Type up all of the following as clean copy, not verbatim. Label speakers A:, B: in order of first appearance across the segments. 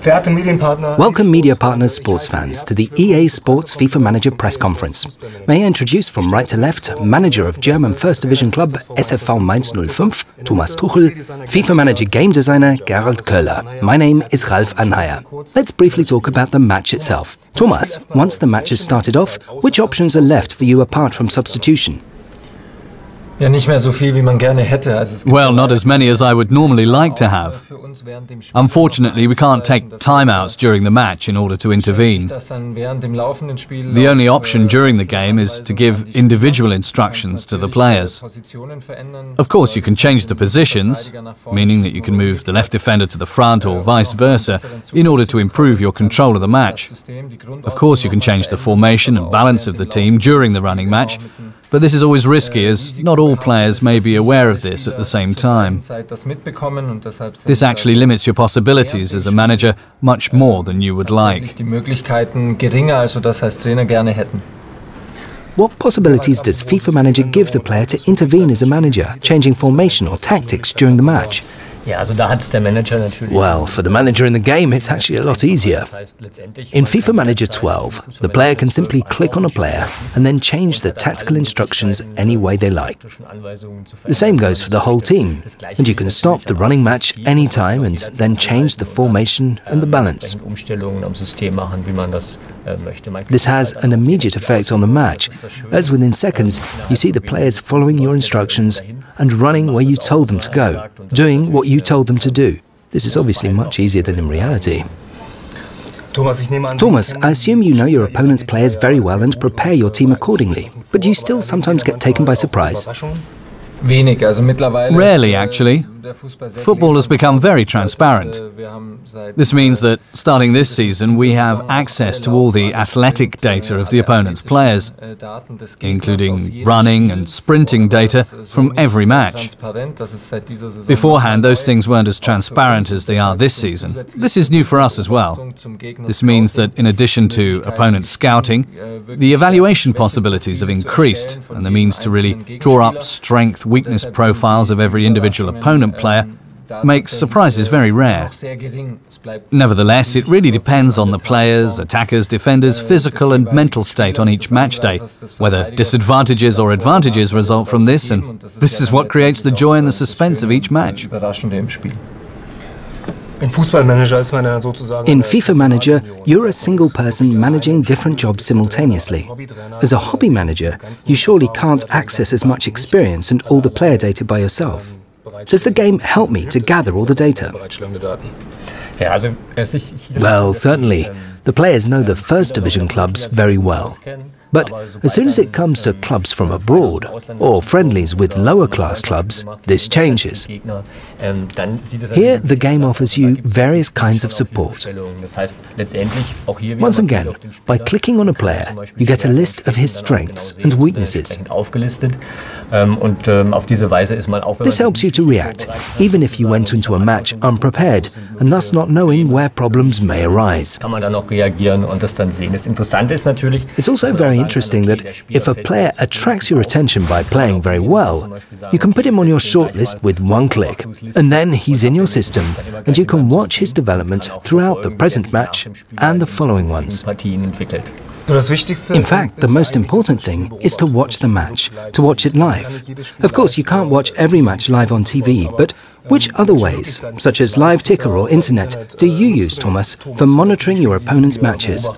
A: Welcome media partners, sports fans, to the EA Sports FIFA Manager press conference. May I introduce from right to left, manager of German First Division club SFV Mainz 05, Thomas Tuchel, FIFA Manager game designer Gerald Kohler. My name is Ralf Anheier. Let's briefly talk about the match itself. Thomas, once the match has started off, which options are left for you apart from substitution?
B: Well, not as many as I would normally like to have. Unfortunately, we can't take timeouts during the match in order to intervene. The only option during the game is to give individual instructions to the players. Of course, you can change the positions, meaning that you can move the left defender to the front or vice versa, in order to improve your control of the match. Of course, you can change the formation and balance of the team during the running match, but this is always risky, as not all players may be aware of this at the same time. This actually limits your possibilities as a manager much more than you would like.
A: What possibilities does FIFA Manager give the player to intervene as a manager, changing formation or tactics during the match? Well, for the manager in the game, it's actually a lot easier. In FIFA Manager 12, the player can simply click on a player and then change the tactical instructions any way they like. The same goes for the whole team, and you can stop the running match anytime and then change the formation and the balance. This has an immediate effect on the match, as within seconds you see the players following your instructions and running where you told them to go, doing what you told them to do. This is obviously much easier than in reality. Thomas, I assume you know your opponent's players very well and prepare your team accordingly, but do you still sometimes get taken by surprise?
B: Rarely, actually. Football has become very transparent. This means that, starting this season, we have access to all the athletic data of the opponent's players, including running and sprinting data from every match. Beforehand, those things weren't as transparent as they are this season. This is new for us as well. This means that, in addition to opponent scouting, the evaluation possibilities have increased, and the means to really draw up strength-weakness profiles of every individual opponent player makes surprises very rare. Nevertheless, it really depends on the players, attackers, defenders' physical and mental state on each match day, whether disadvantages or advantages result from this, and this is what creates the joy and the suspense of each match.
A: In FIFA Manager, you're a single person managing different jobs simultaneously. As a hobby manager, you surely can't access as much experience and all the player data by yourself. Does the game help me to gather all the data? Well, certainly. The players know the First Division clubs very well. But as soon as it comes to clubs from abroad, or friendlies with lower-class clubs, this changes. Here, the game offers you various kinds of support. Once again, by clicking on a player, you get a list of his strengths and weaknesses. This helps you to react, even if you went into a match unprepared, and thus not knowing where problems may arise. It's also very interesting that if a player attracts your attention by playing very well, you can put him on your shortlist with one click, and then he's in your system, and you can watch his development throughout the present match and the following ones. In fact, the most important thing is to watch the match, to watch it live. Of course, you can't watch every match live on TV, but which other ways, such as live ticker or internet, do you use, Thomas, for monitoring your opponent's matches?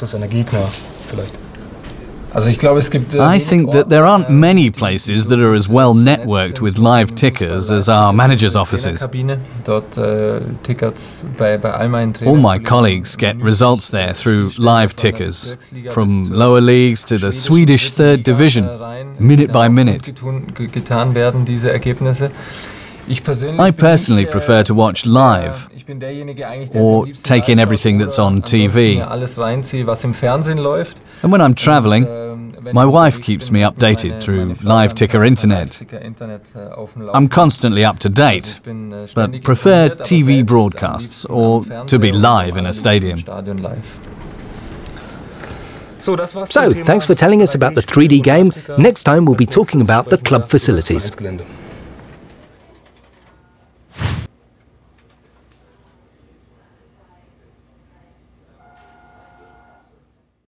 B: I think that there aren't many places that are as well networked with live tickers as our managers' offices. All my colleagues get results there through live tickers, from lower leagues to the Swedish Third Division, minute by minute. I personally prefer to watch live, or take in everything that's on TV. And when I'm traveling, my wife keeps me updated through live ticker internet. I'm constantly up to date, but prefer TV broadcasts or to be live in a stadium.
A: So, thanks for telling us about the 3D game. Next time we'll be talking about the club facilities.